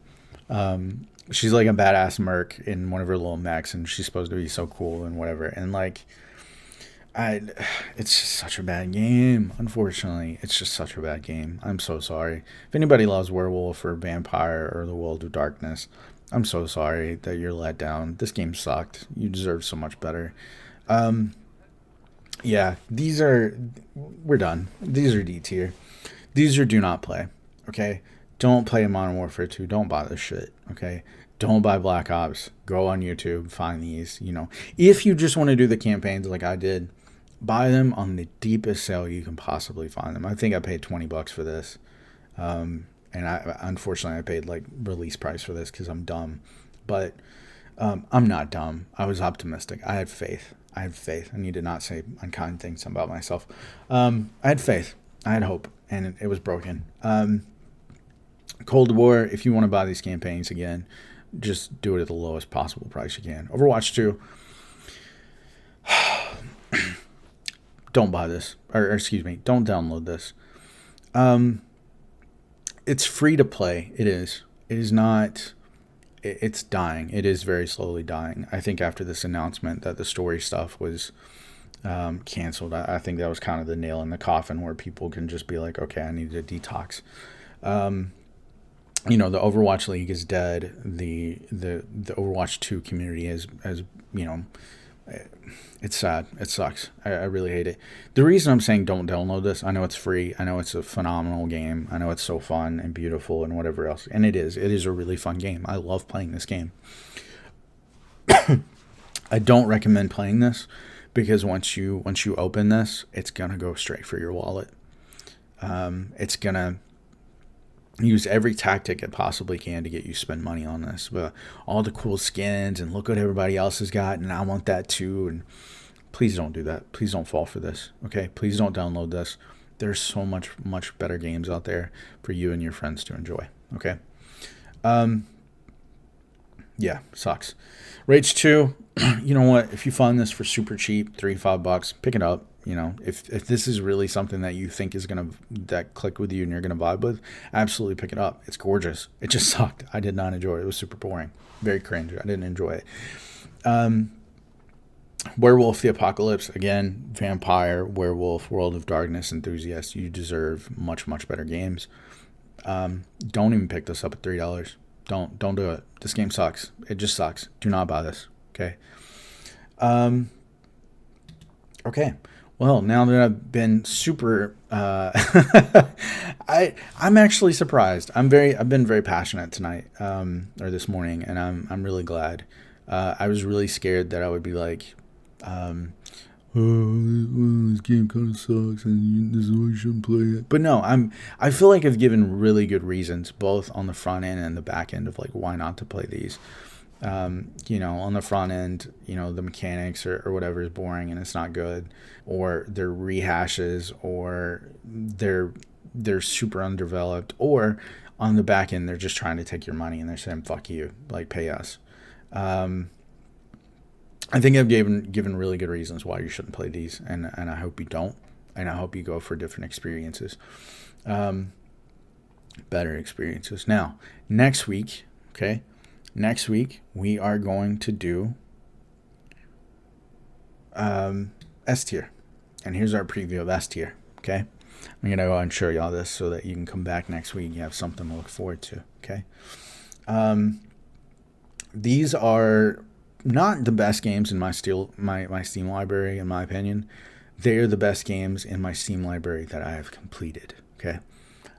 She's like a badass merc in one of her little mechs, and she's supposed to be so cool and whatever. And like, it's just such a bad game. Unfortunately, it's just such a bad game. I'm so sorry. If anybody loves Werewolf or Vampire or the World of Darkness, I'm so sorry that you're let down. This game sucked. You deserve so much better. Yeah, we're done. These are D tier. These are do not play. Okay? Don't play Modern Warfare 2. Don't buy this shit. Okay? Don't buy Black Ops. Go on YouTube, find these. If you just want to do the campaigns like I did, buy them on the deepest sale you can possibly find them. I think I paid $20 for this. And unfortunately I paid like release price for this because I'm dumb. But I'm not dumb. I was optimistic. I had faith. I need to not say unkind things about myself. I had faith. I had hope. And it was broken. Cold War, if you want to buy these campaigns again, just do it at the lowest possible price you can. Overwatch 2, don't buy this. Or excuse me, don't download this. It's free to play. It is. It is not... It's dying. It is very slowly dying. I think after this announcement that the story stuff was canceled, I think that was kind of the nail in the coffin where people can just be like, okay, I need to detox. The Overwatch League is dead. The Overwatch 2 community has it's sad. It sucks. I really hate it. The reason I'm saying don't download this, I know it's free. I know it's a phenomenal game. I know it's so fun and beautiful and whatever else. And it is. It is a really fun game. I love playing this game. I don't recommend playing this because once you open this, it's going to go straight for your wallet. It's going to use every tactic it possibly can to get you to spend money on this. But all the cool skins and look what everybody else has got and I want that too. And please don't do that. Please don't fall for this. Okay? Please don't download this. There's so much better games out there for you and your friends to enjoy. Okay? Yeah, sucks. Rage 2, you know what? If you find this for super cheap, $3-5, pick it up. If this is really something that you think is that click with you and you're gonna vibe with, absolutely pick it up. It's gorgeous. It just sucked. I did not enjoy it. It was super boring, very cringe. I didn't enjoy it. Werewolf the Apocalypse, again, vampire, werewolf, World of Darkness enthusiasts. You deserve much better games. Don't even pick this up at $3. Don't do it. This game sucks. It just sucks. Do not buy this. Okay. Okay. Well, now that I've been super, I'm actually surprised. I've been very passionate tonight, or this morning, and I'm really glad. I was really scared that I would be like, oh, this game kind of sucks, and this is why you shouldn't play it. But no, I feel like I've given really good reasons, both on the front end and the back end, of like why not to play these. On the front end, the mechanics or whatever is boring and it's not good, or they're rehashes, or they're super undeveloped, or on the back end, they're just trying to take your money and they're saying, fuck you, like pay us. I think I've given really good reasons why you shouldn't play these, and I hope you don't, and I hope you go for different experiences, better experiences. Now, next week, we are going to do S tier. And here's our preview of S tier, okay? I'm going to go and show y'all this so that you can come back next week and you have something to look forward to, okay? These are not the best games in my Steam library, in my opinion. They're the best games in my Steam library that I have completed, okay?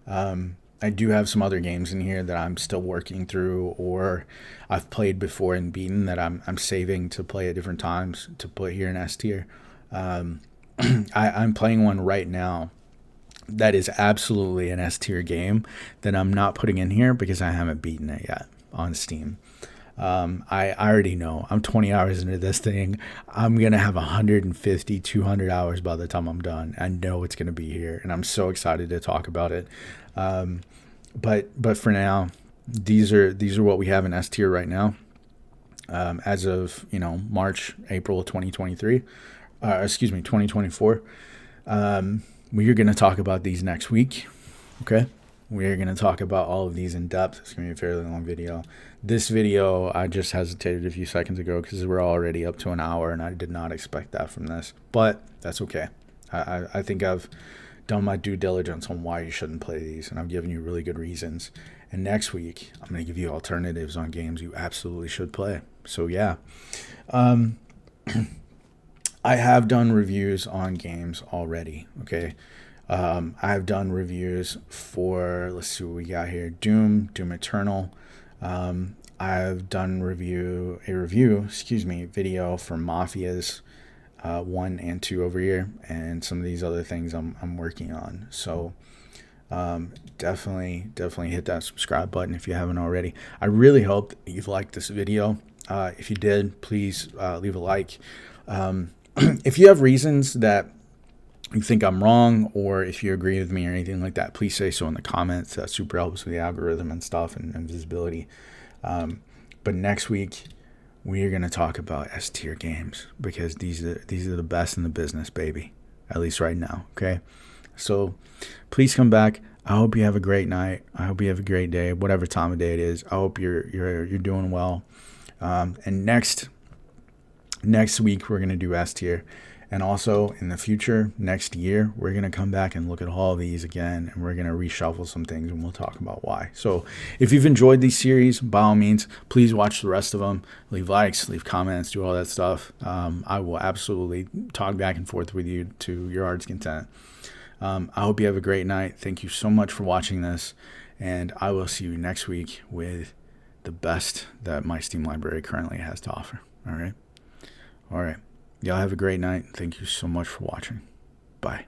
I do have some other games in here that I'm still working through, or I've played before and beaten, that I'm saving to play at different times to put here in S tier. I'm playing one right now that is absolutely an S tier game that I'm not putting in here because I haven't beaten it yet on Steam. I already know I'm 20 hours into this thing. I'm going to have 150, 200 hours by the time I'm done. I know it's going to be here, and I'm so excited to talk about it. But for now, these are what we have in S tier right now. As of, March, April of 2023, 2024. We are going to talk about these next week. Okay. We are going to talk about all of these in depth. It's going to be a fairly long video. This video, I just hesitated a few seconds ago because we're already up to an hour, and I did not expect that from this, but that's okay. I think I've done my due diligence on why you shouldn't play these, and I've given you really good reasons. And next week, I'm going to give you alternatives on games you absolutely should play. So yeah, I have done reviews on games already. Okay. I've done reviews for, let's see what we got here. Doom Eternal. I've done a review, video for Mafias 1 and 2 over here, and some of these other things I'm working on. So definitely hit that subscribe button if you haven't already. I really hope that you've liked this video. If you did, please leave a like. If you have reasons that you think I'm wrong, or if you agree with me or anything like that, please say so in the comments. That super helps with the algorithm and stuff and visibility. But next week we are going to talk about S tier games, because these are the best in the business, baby. At least right now. Okay. So please come back. I hope you have a great night. I hope you have a great day, whatever time of day it is. I hope you're doing well. And next week we're going to do S tier. And also in the future, next year, we're going to come back and look at all of these again, and we're going to reshuffle some things, and we'll talk about why. So if you've enjoyed these series, by all means, please watch the rest of them. Leave likes, leave comments, do all that stuff. I will absolutely talk back and forth with you to your heart's content. I hope you have a great night. Thank you so much for watching this, and I will see you next week with the best that my Steam library currently has to offer. All right. Y'all have a great night. Thank you so much for watching. Bye.